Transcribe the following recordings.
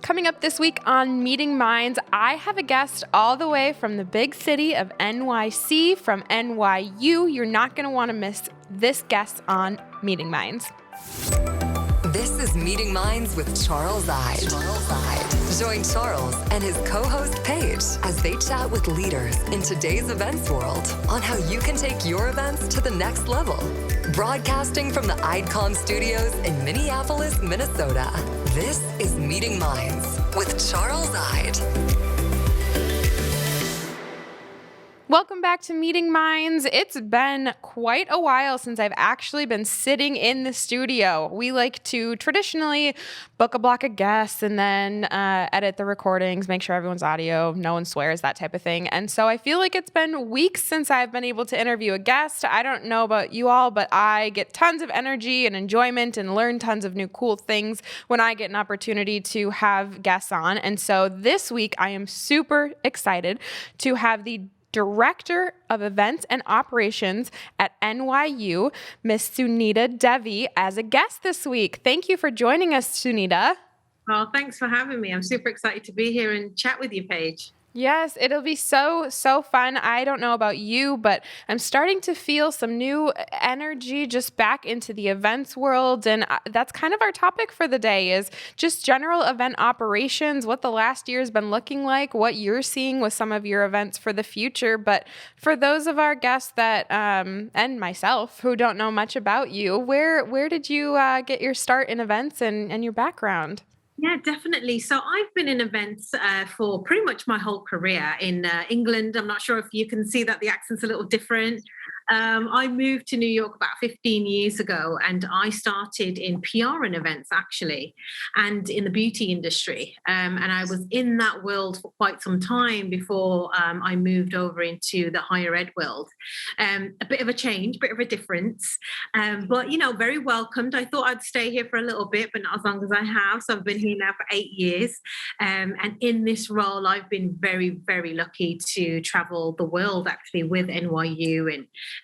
Coming up this week on Meeting Minds, I have a guest all the way from the big city of NYC, from NYU. You're not going to want to miss this guest on Meeting Minds. This is Meeting Minds with Charles Ide. Join Charles and his co-host Paige as they chat with leaders in today's events world on how you can take your events to the next level. Broadcasting from the IdeCom studios in Minneapolis, Minnesota, this is Meeting Minds with Charles Ide. Welcome back to Meeting Minds. It's been quite a while since I've actually been sitting in the studio. We like to traditionally book a block of guests and then edit the recordings, make sure everyone's audio, no one swears, that type of thing. And so I feel like it's been weeks since I've been able to interview a guest. I don't know about you all, but I get tons of energy and enjoyment and learn tons of new cool things when I get an opportunity to have guests on. And so this week I am super excited to have the Director of Events and Operations at NYU, Miss Sunita Devi, as a guest this week. Thank you for joining us, Sunita. Well, thanks for having me. I'm super excited to be here and chat with you, Paige. Yes, it'll be so fun. I don't know about you, but I'm starting to feel some new energy just back into the events world. And that's kind of our topic for the day, is just general event operations, what the last year has been looking like, what you're seeing with some of your events for the future. But for those of our guests that, and myself, who don't know much about you, where did you get your start in events and your background? Yeah, definitely. So I've been in events for pretty much my whole career in England. I'm not sure if you can see that the accent's a little different. I moved to New York about 15 years ago, and I started in PR and events, actually, and in the beauty industry. And I was in that world for quite some time before I moved over into the higher ed world. A bit of a change, bit of a difference, but, very welcomed. I thought I'd stay here for a little bit, but not as long as I have. So I've been here now for 8 years. And in this role, I've been very, very lucky to travel the world, actually, with NYU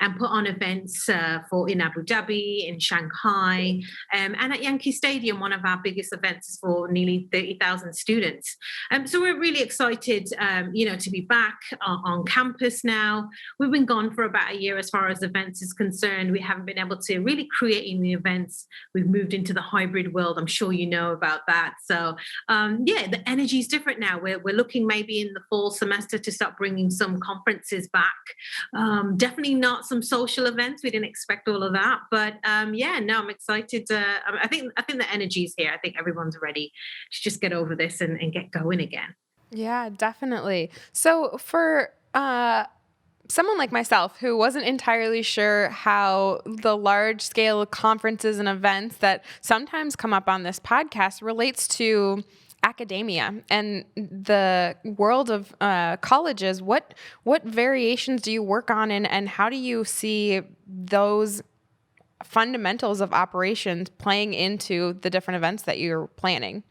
and put on events in Abu Dhabi, in Shanghai, and at Yankee Stadium. One of our biggest events is for nearly 30,000 students. So we're really excited, to be back on campus now. We've been gone for about a year as far as events is concerned. We haven't been able to really create any events. We've moved into the hybrid world. I'm sure you know about that. So, the energy is different now. We're looking maybe in the fall semester to start bringing some conferences back. Definitely not some social events. We didn't expect all of that, but I'm excited. I think the energy is here. I think everyone's ready to just get over this and get going again. Yeah, definitely. So for someone like myself who wasn't entirely sure how the large scale conferences and events that sometimes come up on this podcast relates to academia and the world of colleges, what variations do you work on, and how do you see those fundamentals of operations playing into the different events that you're planning?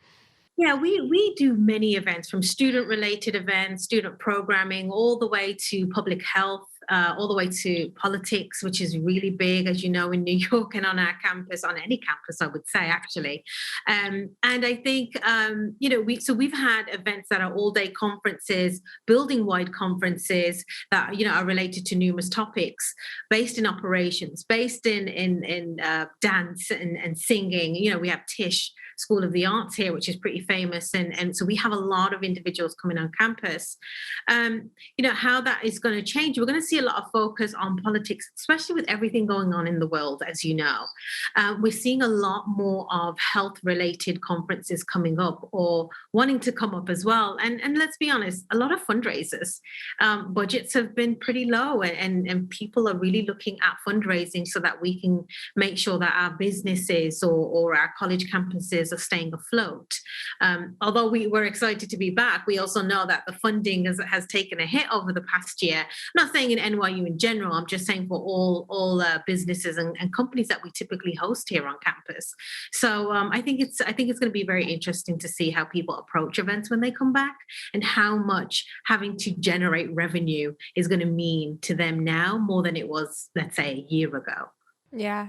Yeah, we do many events, from student-related events, student programming, all the way to public health, all the way to politics, which is really big, as you know, in New York and on our campus, on any campus, I would say, actually. And I think, we've had events that are all-day conferences, building-wide conferences that, are related to numerous topics, based in operations, based in dance and singing. We have Tisch School of the Arts here, which is pretty famous. And so we have a lot of individuals coming on campus. How that is going to change, we're going to see a lot of focus on politics, especially with everything going on in the world, as you know. We're seeing a lot more of health-related conferences coming up or wanting to come up as well. And let's be honest, a lot of fundraisers. Budgets have been pretty low, and people are really looking at fundraising so that we can make sure that our businesses or our college campuses are staying afloat. Although we were excited to be back, we also know that the funding has taken a hit over the past year. I'm not saying in NYU in general, I'm just saying for all businesses and companies that we typically host here on campus. So I think it's going to be very interesting to see how people approach events when they come back, and how much having to generate revenue is going to mean to them now more than it was, let's say, a year ago. Yeah.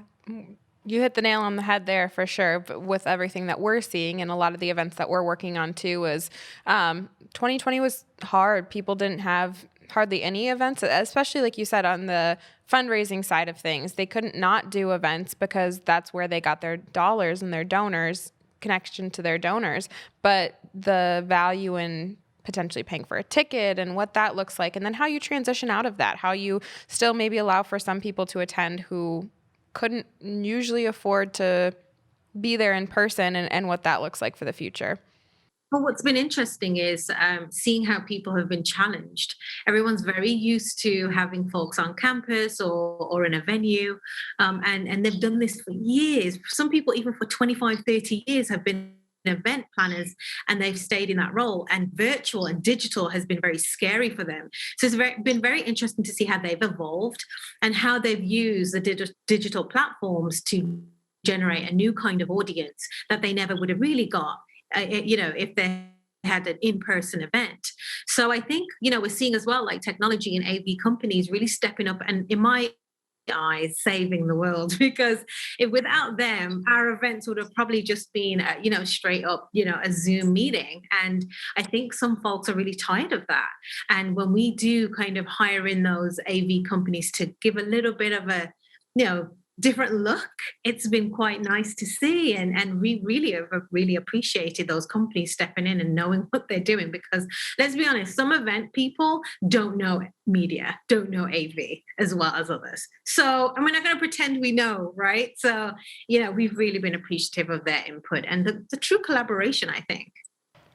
You hit the nail on the head there for sure. But with everything that we're seeing and a lot of the events that we're working on too, is 2020 was hard. People didn't have hardly any events, especially like you said on the fundraising side of things. They couldn't not do events because that's where they got their dollars and their donors connection to their donors. But the value in potentially paying for a ticket and what that looks like, and then how you transition out of that, how you still maybe allow for some people to attend who couldn't usually afford to be there in person, and what that looks like for the future. Well, what's been interesting is seeing how people have been challenged. Everyone's very used to having folks on campus or in a venue, and they've done this for years. Some people, even for 25, 30 years, have been event planners and they've stayed in that role, and virtual and digital has been very scary for them. So been very interesting to see how they've evolved and how they've used the digital platforms to generate a new kind of audience that they never would have really got, if they had an in-person event. So I think, we're seeing as well, like technology and AV companies really stepping up and, in my eyes, saving the world, because if without them our events would have probably just been straight up a Zoom meeting. And I think some folks are really tired of that, and when we do kind of hire in those AV companies to give a little bit of a different look, it's been quite nice to see, and we really have really appreciated those companies stepping in and knowing what they're doing, because let's be honest, some event people don't know media, don't know AV as well as others. So, and we're not going to pretend we know, right? So we've really been appreciative of their input and the true collaboration, I think.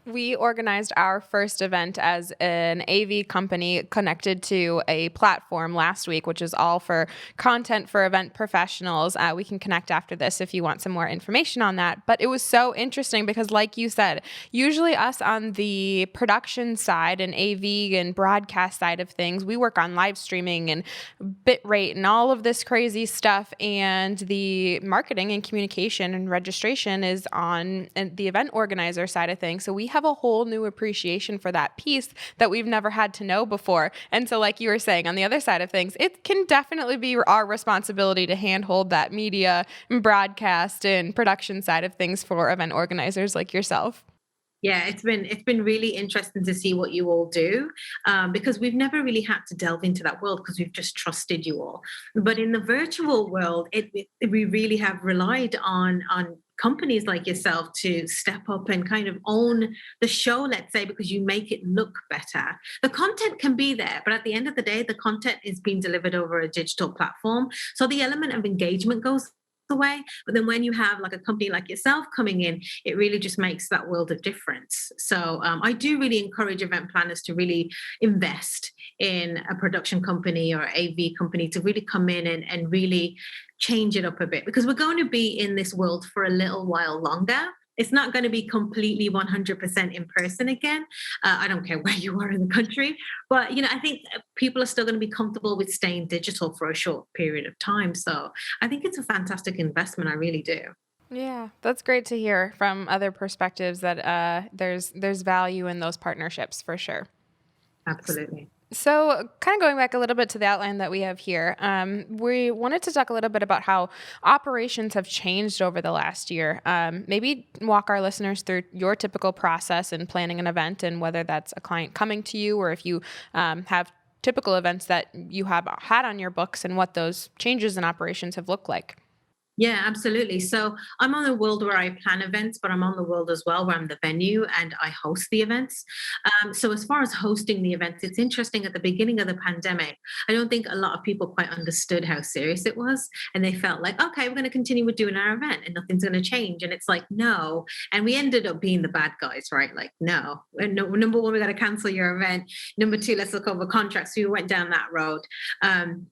We organized our first event as an AV company connected to a platform last week, which is all for content for event professionals. We can connect after this if you want some more information on that. But it was so interesting because, like you said, usually us on the production side and AV and broadcast side of things, we work on live streaming and bitrate and all of this crazy stuff. And the marketing and communication and registration is on the event organizer side of things. So we have a whole new appreciation for that piece that we've never had to know before. And so, like you were saying, on the other side of things, it can definitely be our responsibility to handhold that media and broadcast and production side of things for event organizers like yourself. Yeah, it's been really interesting to see what you all do, because we've never really had to delve into that world because we've just trusted you all. But in the virtual world, we really have relied on companies like yourself to step up and kind of own the show, let's say, because you make it look better. The content can be there, but at the end of the day, the content is being delivered over a digital platform. So the element of engagement goes away. But then when you have like a company like yourself coming in, it really just makes that world of difference. So I do really encourage event planners to really invest in a production company or AV company to really come in and really change it up a bit, because we're going to be in this world for a little while longer. It's not going to be completely 100% in person again. I don't care where you are in the country, but I think people are still going to be comfortable with staying digital for a short period of time. So I think it's a fantastic investment. I really do. Yeah, that's great to hear from other perspectives that there's value in those partnerships for sure. Absolutely. So, kind of going back a little bit to the outline that we have here, we wanted to talk a little bit about how operations have changed over the last year. Maybe walk our listeners through your typical process in planning an event, and whether that's a client coming to you or if you have typical events that you have had on your books, and what those changes in operations have looked like. Yeah, absolutely. So I'm on the world where I plan events, but I'm on the world as well where I'm the venue and I host the events. So as far as hosting the events, it's interesting. At the beginning of the pandemic, I don't think a lot of people quite understood how serious it was. And they felt like, okay, we're going to continue with doing our event and nothing's going to change. And it's like, no. And we ended up being the bad guys, right? Like, no. And no, number one, we got to cancel your event. Number two, let's look over contracts. So we went down that road. And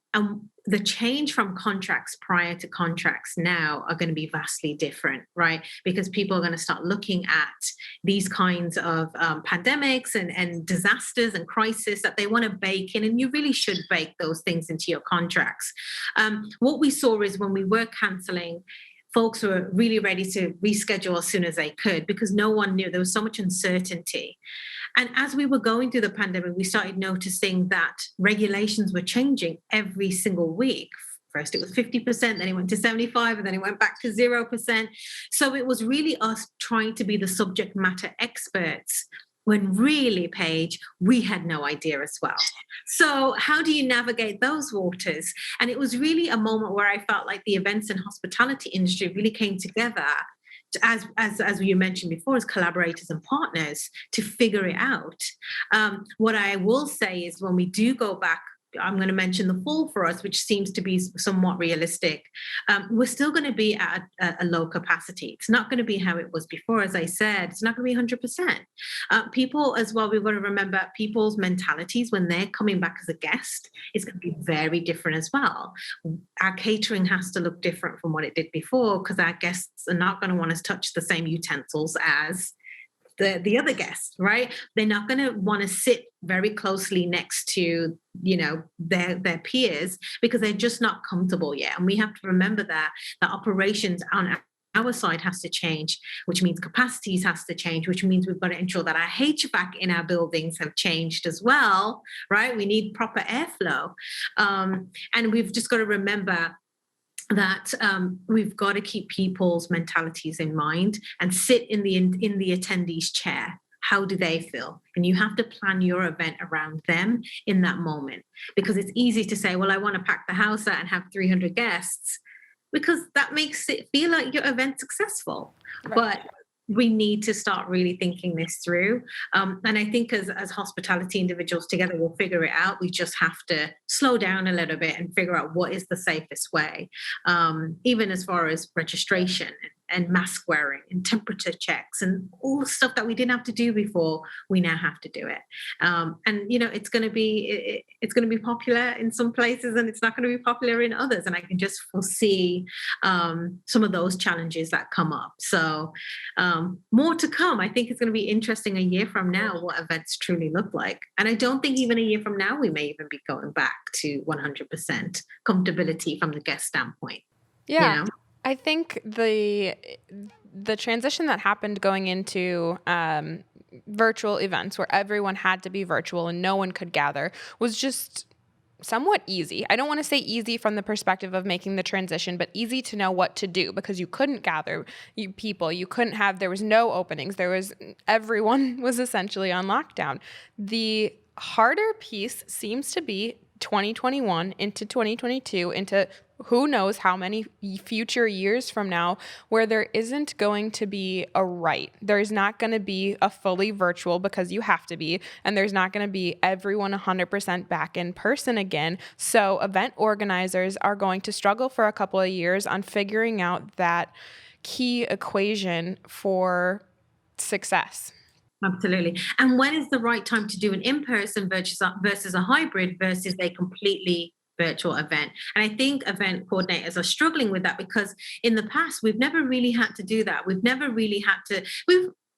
the change from contracts prior to contracts now are going to be vastly different, right? Because people are going to start looking at these kinds of pandemics and disasters and crisis that they want to bake in, and you really should bake those things into your contracts. What we saw is when we were canceling, folks were really ready to reschedule as soon as they could, because no one knew. There was so much uncertainty. And as we were going through the pandemic, we started noticing that regulations were changing every single week First it was 50%, then it went to 75, and then it went back to 0%. So it was really us trying to be the subject matter experts when really, Paige, we had no idea as well. So how do you navigate those waters? And it was really a moment where I felt like the events and hospitality industry really came together as you mentioned before, as collaborators and partners to figure it out. What I will say is when we do go back, I'm going to mention the fall for us, which seems to be somewhat realistic. We're still going to be at a low capacity. It's not going to be how it was before. As I said, it's not going to be 100%. People as well, we've got to remember people's mentalities when they're coming back as a guest is going to be very different as well. Our catering has to look different from what it did before because our guests are not going to want to touch the same utensils as the other guests, right? They're not going to want to sit very closely next to, their peers because they're just not comfortable yet. And we have to remember that operations on our side has to change, which means capacities has to change, which means we've got to ensure that our HVAC in our buildings have changed as well, right? We need proper airflow. And we've just got to remember that we've got to keep people's mentalities in mind and sit in the attendee's chair. How do they feel? And you have to plan your event around them in that moment, because it's easy to say, well, I want to pack the house out and have 300 guests, because that makes it feel like your event's successful. Right. But we need to start really thinking this through. And I think as hospitality individuals together, we'll figure it out. We just have to slow down a little bit and figure out what is the safest way, even as far as registration and mask wearing and temperature checks and all the stuff that we didn't have to do before. We now have to do it. And it's going to be popular in some places and it's not going to be popular in others. And I can just foresee some of those challenges that come up. So more to come. I think it's going to be interesting a year from now what events truly look like. And I don't think even a year from now we may even be going back to 100% comfortability from the guest standpoint. Yeah. I think the transition that happened going into virtual events where everyone had to be virtual and no one could gather was just somewhat easy. I don't want to say easy from the perspective of making the transition, but easy to know what to do because you couldn't gather people. You couldn't have, there was no openings. Everyone was essentially on lockdown. The harder piece seems to be 2021 into 2022 into who knows how many future years from now where there isn't going to be a right. There's not going to be a fully virtual because you have to be, and there's not going to be everyone 100% back in person again. So event organizers are going to struggle for a couple of years on figuring out that key equation for success. Absolutely. And when is the right time to do an in-person versus a hybrid versus a completely virtual event? And I think event coordinators are struggling with that because in the past, we've never really had to do that. We've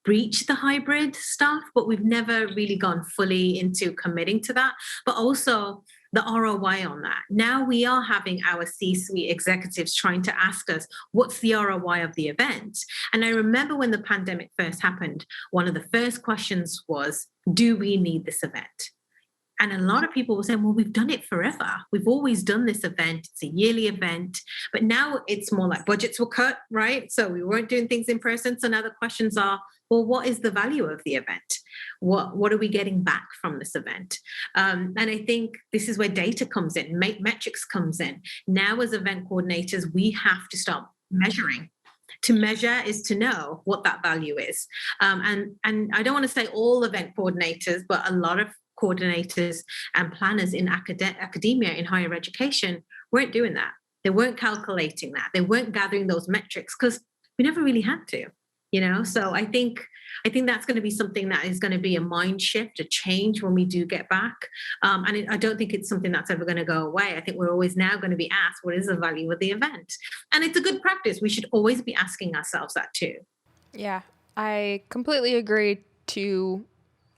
breached the hybrid stuff, but we've never really gone fully into committing to that. But also the ROI on that. Now we are having our C-suite executives trying to ask us, what's the ROI of the event? And I remember when the pandemic first happened, one of the first questions was, do we need this event? And a lot of people were saying, well, we've done it forever. We've always done this event. It's a yearly event. But now it's more like budgets were cut, right? So we weren't doing things in person. So now the questions are, well, what is the value of the event? What are we getting back from this event? And I think this is where data comes in, metrics comes in. Now as event coordinators, we have to start measuring. To measure is to know what that value is. And I don't want to say all event coordinators, but a lot of coordinators and planners in academia, in higher education, weren't doing that. They weren't calculating that. They weren't gathering those metrics because we never really had to, So I think that's going to be something that is going to be a mind shift, a change when we do get back. And I don't think it's something that's ever going to go away. I think we're always now going to be asked, what is the value of the event? And it's a good practice. We should always be asking ourselves that too. Yeah, I completely agree.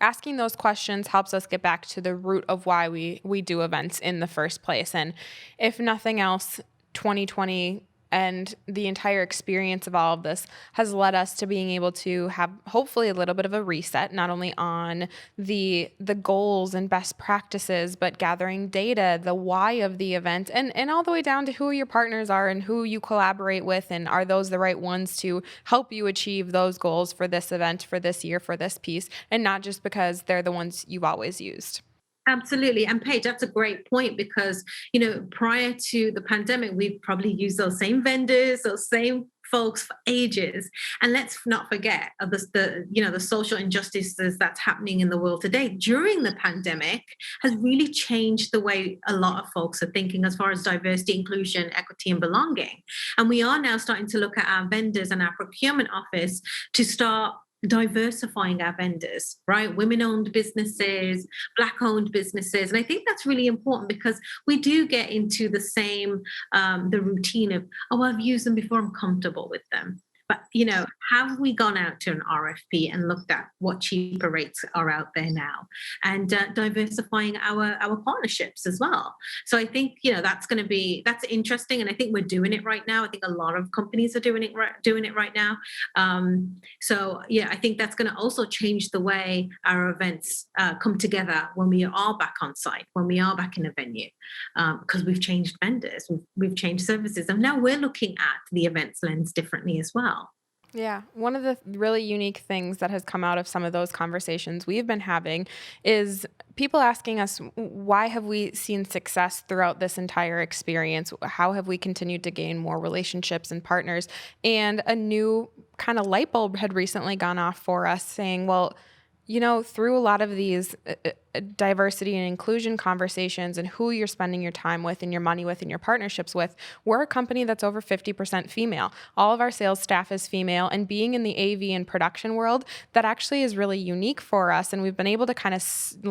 Asking those questions helps us get back to the root of why we do events in the first place. And if nothing else, 2020 and the entire experience of all of this has led us to being able to have hopefully a little bit of a reset, not only on the goals and best practices, but gathering data, the why of the event, and all the way down to who your partners are and who you collaborate with, and are those the right ones to help you achieve those goals for this event, for this year, for this piece, and not just because they're the ones you've always used. Absolutely. And Paige, that's a great point because, prior to the pandemic, we've probably used those same vendors, those same folks for ages. And let's not forget of the social injustices that's happening in the world today during the pandemic has really changed the way a lot of folks are thinking as far as diversity, inclusion, equity, and belonging. And we are now starting to look at our vendors and our procurement office to start diversifying our vendors, right? Women-owned businesses, Black-owned businesses. And I think that's really important because we do get into the same, the routine of, oh, I've used them before, I'm comfortable with them. But, have we gone out to an RFP and looked at what cheaper rates are out there now and diversifying our partnerships as well? So I think, that's interesting. And I think we're doing it right now. I think a lot of companies are doing it right now. I think that's going to also change the way our events come together when we are back on site, when we are back in a venue, because we've changed vendors, we've changed services. And now we're looking at the events lens differently as well. Yeah. One of the really unique things that has come out of some of those conversations we've been having is people asking us, why have we seen success throughout this entire experience? How have we continued to gain more relationships and partners? And a new kind of light bulb had recently gone off for us saying, well, through a lot of these diversity and inclusion conversations and who you're spending your time with and your money with and your partnerships with, we're a company that's over 50% female. All of our sales staff is female, and being in the AV and production world, that actually is really unique for us. And we've been able to kind of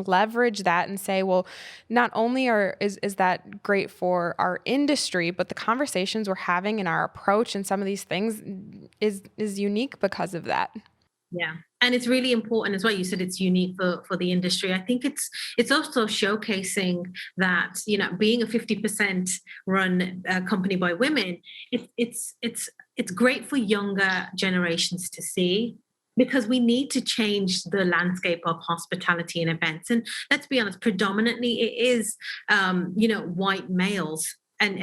leverage that and say, well, not only is that great for our industry, but the conversations we're having and our approach and some of these things is unique because of that. Yeah. And it's really important as well. You said it's unique for the industry. I think it's also showcasing that, being a 50% run company by women, it's great for younger generations to see, because we need to change the landscape of hospitality and events. And let's be honest, predominantly it is, white males. And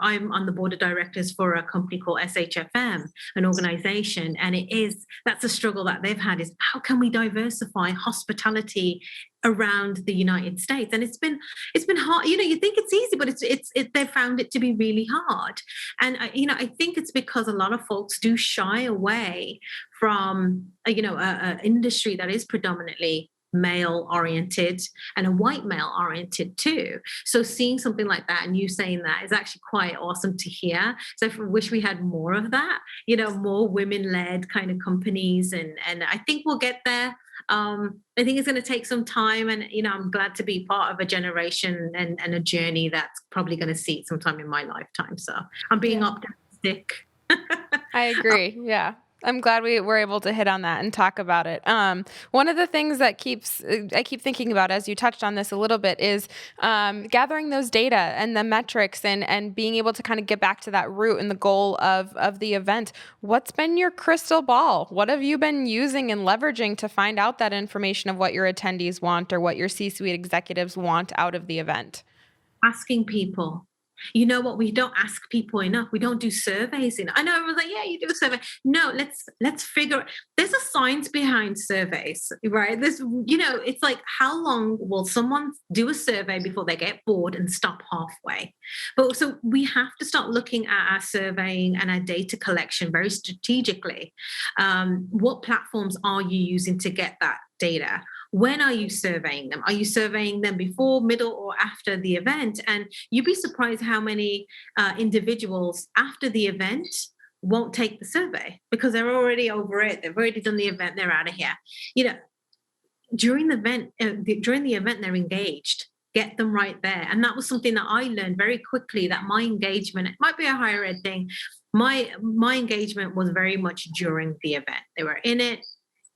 I'm on the board of directors for a company called SHFM, an organization, and that's a struggle that they've had, is how can we diversify hospitality around the United States? And it's been hard. You think it's easy, but they found it to be really hard. And I think it's because a lot of folks do shy away from a industry that is predominantly male oriented and a white male oriented too. So seeing something like that and you saying that is actually quite awesome to hear. So I wish we had more of that, more women led kind of companies. And I think we'll get there. I think it's going to take some time, and I'm glad to be part of a generation and a journey that's probably going to see it sometime in my lifetime. So I'm being optimistic. I agree. Yeah. I'm glad we were able to hit on that and talk about it. One of the things that I keep thinking about, as you touched on this a little bit, is gathering those data and the metrics and being able to kind of get back to that root and the goal of the event. What's been your crystal ball? What have you been using and leveraging to find out that information of what your attendees want or what your C-suite executives want out of the event? Asking people. You know what? We don't ask people enough. We don't do surveys enough. I know everyone's like, yeah, you do a survey. No, let's figure. There's a science behind surveys, right? It's like, how long will someone do a survey before they get bored and stop halfway? But so we have to start looking at our surveying and our data collection very strategically. What platforms are you using to get that data? When are you surveying them? Are you surveying them before, middle, or after the event? And you'd be surprised how many individuals after the event won't take the survey because they're already over it. They've already done the event. They're out of here. During the event, they're engaged. Get them right there. And that was something that I learned very quickly, that my engagement, it might be a higher ed thing. My engagement was very much during the event. They were in it.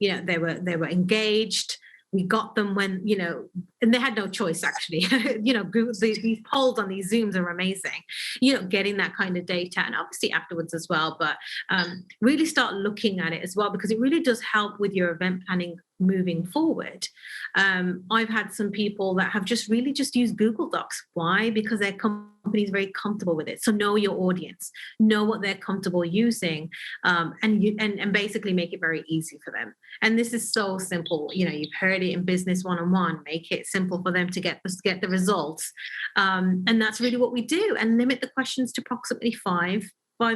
They were engaged. We got them when, and they had no choice actually. These polls on these Zooms are amazing, getting that kind of data and obviously afterwards as well. But really start looking at it as well, because it really does help with your event planning moving forward. I've had some people that have just really just used Google Docs. Why? Because their company is very comfortable with it. So know your audience, know what they're comfortable using, and basically make it very easy for them. And this is so simple. You've heard it in Business 101. Make it simple for them to get the results, and that's really what we do. And limit the questions to approximately five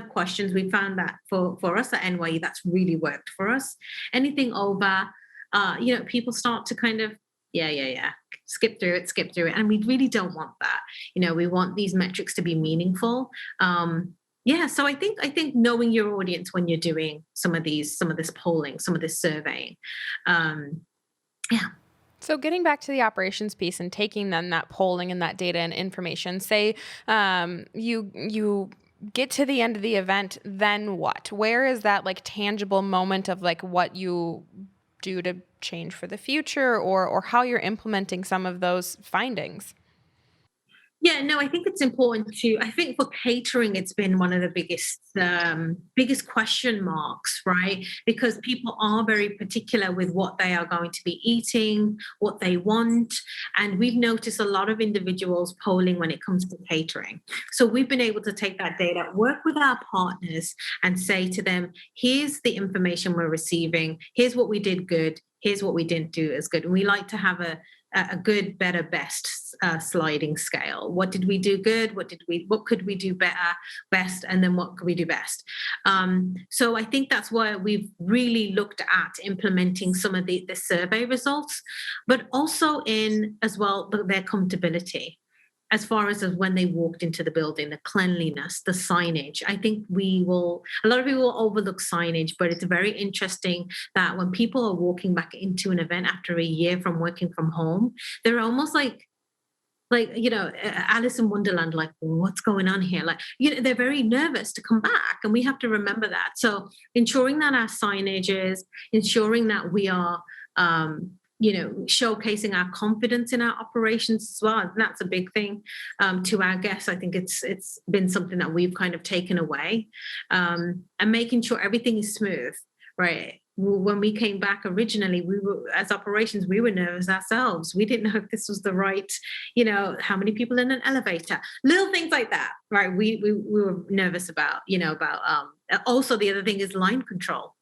questions. We found that for us at NYU, that's really worked for us. Anything over, people start to kind of, skip through it. And we really don't want that. We want these metrics to be meaningful. So I think knowing your audience when you're doing some of this polling, some of this surveying. So getting back to the operations piece and taking then that polling and that data and information, say you get to the end of the event, then what? Where is that like tangible moment of like what you do to change for the future, or how you're implementing some of those findings? Yeah, no, I think it's important I think for catering, it's been one of the biggest question marks, right? Because people are very particular with what they are going to be eating, what they want. And we've noticed a lot of individuals polling when it comes to catering. So we've been able to take that data, work with our partners and say to them, here's the information we're receiving. Here's what we did good. Here's what we didn't do as good. And we like to have a good, better, best sliding scale. What did we do good? What could we do better, best? And then what could we do best? So I think that's why we've really looked at implementing some of the survey results, but also in as well their comfortability. As far as when they walked into the building, the cleanliness, the signage. I think a lot of people will overlook signage, but it's very interesting that when people are walking back into an event after a year from working from home, they're almost like Alice in Wonderland, like, what's going on here? They're very nervous to come back, and we have to remember that. So ensuring that our signage is, ensuring that we are, showcasing our confidence in our operations as well. And that's a big thing to our guests. I think it's been something that we've kind of taken away, and making sure everything is smooth, right? When we came back originally, as operations, we were nervous ourselves. We didn't know if this was the right, how many people in an elevator, little things like that, right? We were nervous about, also the other thing is line control.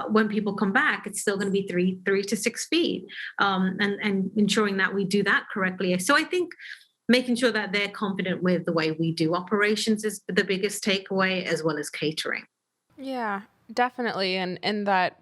When people come back, it's still going to be 3 to 6 feet, and ensuring that we do that correctly. So I think making sure that they're confident with the way we do operations is the biggest takeaway, as well as catering. Yeah, definitely. And that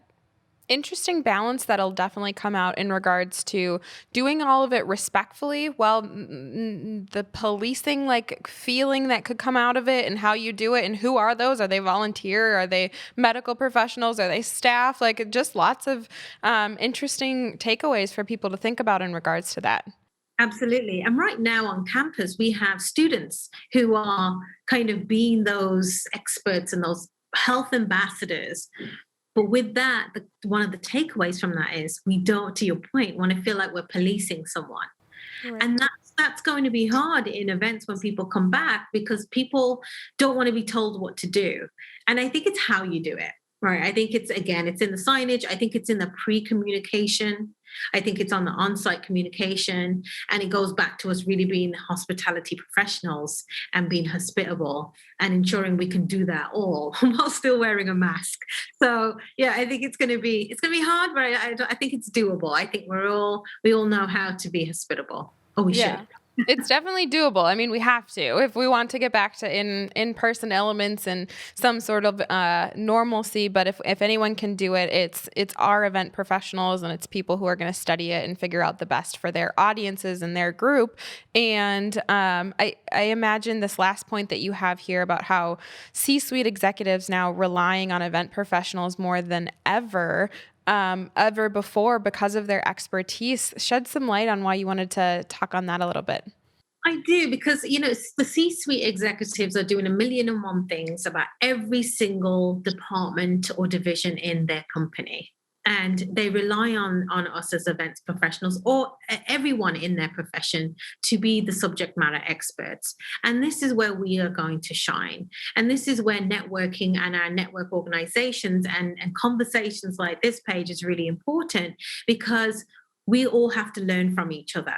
interesting balance that'll definitely come out in regards to doing all of it respectfully, while the policing like feeling that could come out of it, and how you do it, and who are those? Are they volunteer? Are they medical professionals? Are they staff? Like just lots of interesting takeaways for people to think about in regards to that. Absolutely. And right now on campus, we have students who are kind of being those experts and those health ambassadors. But with that, one of the takeaways from that is we don't, to your point, want to feel like we're policing someone. Right. And that's going to be hard in events when people come back, because people don't want to be told what to do. And I think it's how you do it, right? I think it's in the signage. I think it's in the pre-communication. I think it's on the on-site communication, and it goes back to us really being hospitality professionals and being hospitable and ensuring we can do that all while still wearing a mask. So yeah, I think it's going to be hard, but I think it's doable. I think we all know how to be hospitable. Oh, we should. It's definitely doable. I mean, we have to, if we want to get back to in-person elements and some sort of normalcy. But if anyone can do it, it's our event professionals, and it's people who are going to study it and figure out the best for their audiences and their group. And I imagine this last point that you have here about how C-suite executives now relying on event professionals more than ever before because of their expertise. Shed some light on why you wanted to talk on that a little bit. I do, because, the C-suite executives are doing 1,000,001 things about every single department or division in their company. And they rely on us as events professionals or everyone in their profession to be the subject matter experts. And this is where we are going to shine. And this is where networking and our network organizations and conversations like this page is really important, because we all have to learn from each other.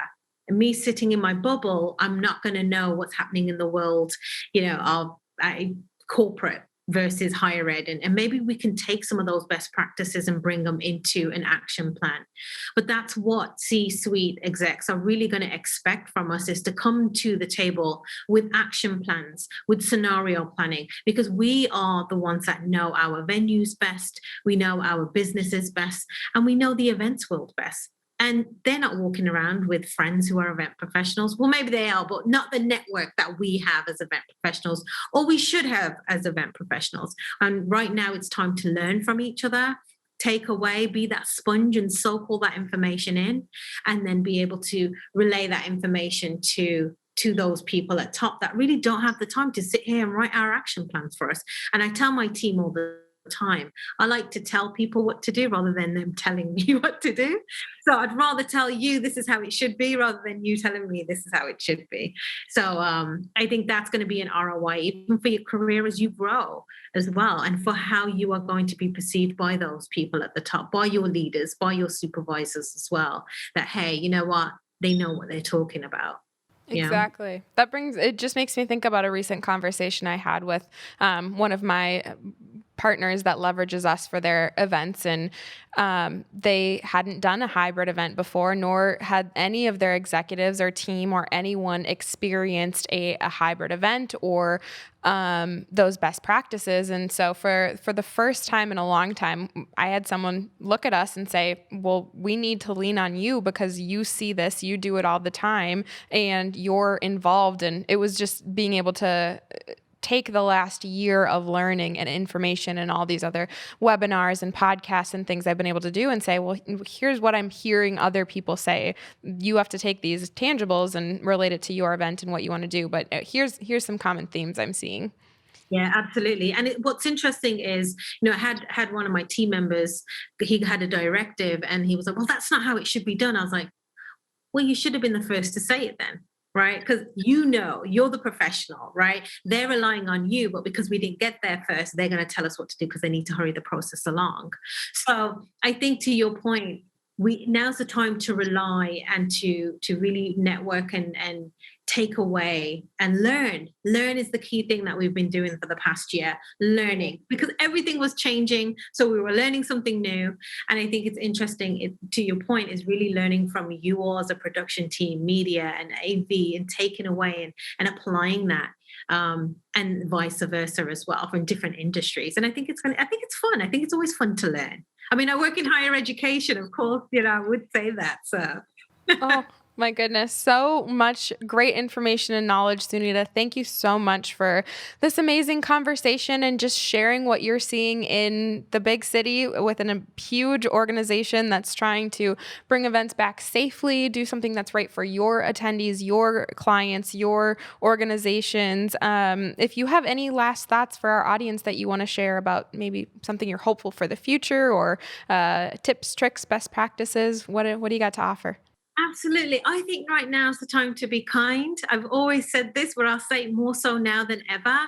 And me sitting in my bubble, I'm not going to know what's happening in the world, of corporate versus higher ed. And maybe we can take some of those best practices and bring them into an action plan. But that's what C-suite execs are really going to expect from us, is to come to the table with action plans, with scenario planning, because we are the ones that know our venues best, we know our businesses best, and we know the events world best. And they're not walking around with friends who are event professionals. Well, maybe they are, but not the network that we have as event professionals, or we should have as event professionals. And right now it's time to learn from each other, take away, be that sponge and soak all that information in, and then be able to relay that information to those people at top that really don't have the time to sit here and write our action plans for us. And I tell my team all the time, I like to tell people what to do rather than them telling me what to do. So I'd rather tell you this is how it should be rather than you telling me this is how it should be. So I think that's going to be an ROI even for your career as you grow as well, and for how you are going to be perceived by those people at the top, by your leaders, by your supervisors as well, that, hey, you know what, they know what they're talking about. Exactly. It just makes me think about a recent conversation I had with one of my partners that leverages us for their events. And they hadn't done a hybrid event before, nor had any of their executives or team or anyone experienced a hybrid event or those best practices. And so for the first time in a long time, I had someone look at us and say, well, we need to lean on you because you see this, you do it all the time, and you're involved. And it was just being able to take the last year of learning and information and all these other webinars and podcasts and things I've been able to do and say, well, here's what I'm hearing other people say. You have to take these tangibles and relate it to your event and what you want to do. But here's some common themes I'm seeing. Yeah, absolutely. And what's interesting is, I had one of my team members, he had a directive and he was like, well, that's not how it should be done. I was like, well, you should have been the first to say it then. Right? Because you're the professional, right? They're relying on you, but because we didn't get there first, they're going to tell us what to do because they need to hurry the process along. So I think, to your point, now's the time to rely and to really network and take away and learn. Learn is the key thing that we've been doing for the past year, learning, because everything was changing. So we were learning something new. And I think it's interesting, to your point, is really learning from you all as a production team, media and AV, and taking away and applying that. And vice versa as well from different industries. And I think it's fun. I think it's always fun to learn. I mean, I work in higher education, of course, I would say that. So. Oh, my goodness. So much great information and knowledge, Sunita. Thank you so much for this amazing conversation and just sharing what you're seeing in the big city within a huge organization that's trying to bring events back safely, do something that's right for your attendees, your clients, your organizations. If you have any last thoughts for our audience that you want to share about maybe something you're hopeful for the future, or tips, tricks, best practices, what do you got to offer? Absolutely. I think right now is the time to be kind. I've always said this, but I'll say it more so now than ever.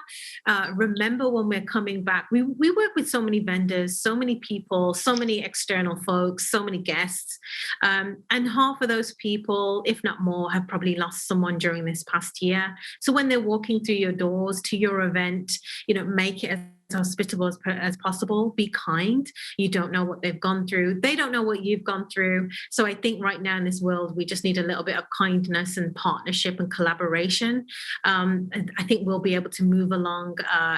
Remember, when we're coming back, we work with so many vendors, so many people, so many external folks, so many guests. And half of those people, if not more, have probably lost someone during this past year. So when they're walking through your doors to your event, make it as hospitable as possible. Be kind. You don't know what they've gone through. They don't know what you've gone through. So I think right now in this world, we just need a little bit of kindness and partnership and collaboration. And I think we'll be able to move along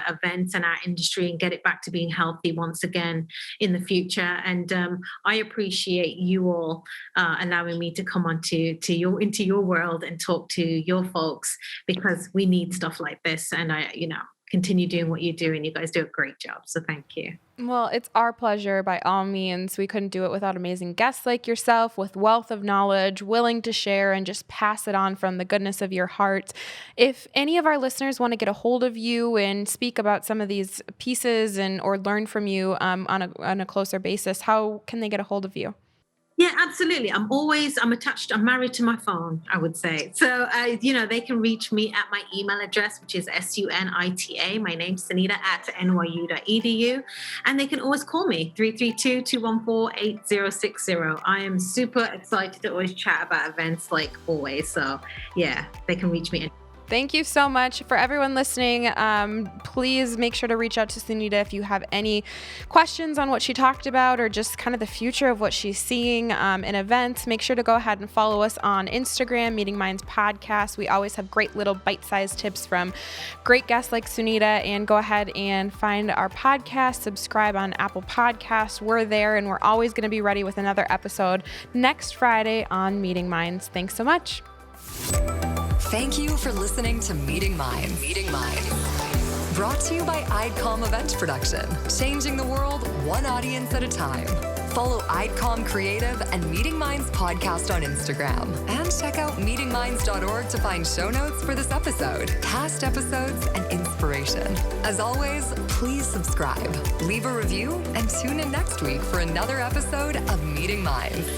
events and our industry and get it back to being healthy once again in the future. And I appreciate you all allowing me to come into your world and talk to your folks, because we need stuff like this. And continue doing what you do, and you guys do a great job. So thank you. Well, it's our pleasure by all means. We couldn't do it without amazing guests like yourself with wealth of knowledge, willing to share and just pass it on from the goodness of your heart. If any of our listeners want to get a hold of you and speak about some of these pieces and or learn from you on a closer basis, how can they get a hold of you? Yeah, absolutely. I'm married to my phone, I would say. So, they can reach me at my email address, which is SUNITA. My name's Sunita at NYU.edu. And they can always call me, 332-214-8060. I am super excited to always chat about events like always. So, yeah, they can reach me. Thank you so much. For everyone listening, please make sure to reach out to Sunita if you have any questions on what she talked about or just kind of the future of what she's seeing in events. Make sure to go ahead and follow us on Instagram, Meeting Minds Podcast. We always have great little bite-sized tips from great guests like Sunita. And go ahead and find our podcast, subscribe on Apple Podcasts. We're there, and we're always going to be ready with another episode next Friday on Meeting Minds. Thanks so much. Thank you for listening to Meeting Minds. Meeting Minds. Brought to you by IDCOM Event Production, changing the world one audience at a time. Follow IDCOM Creative and Meeting Minds Podcast on Instagram. And check out meetingminds.org to find show notes for this episode, past episodes, and inspiration. As always, please subscribe, leave a review, and tune in next week for another episode of Meeting Minds.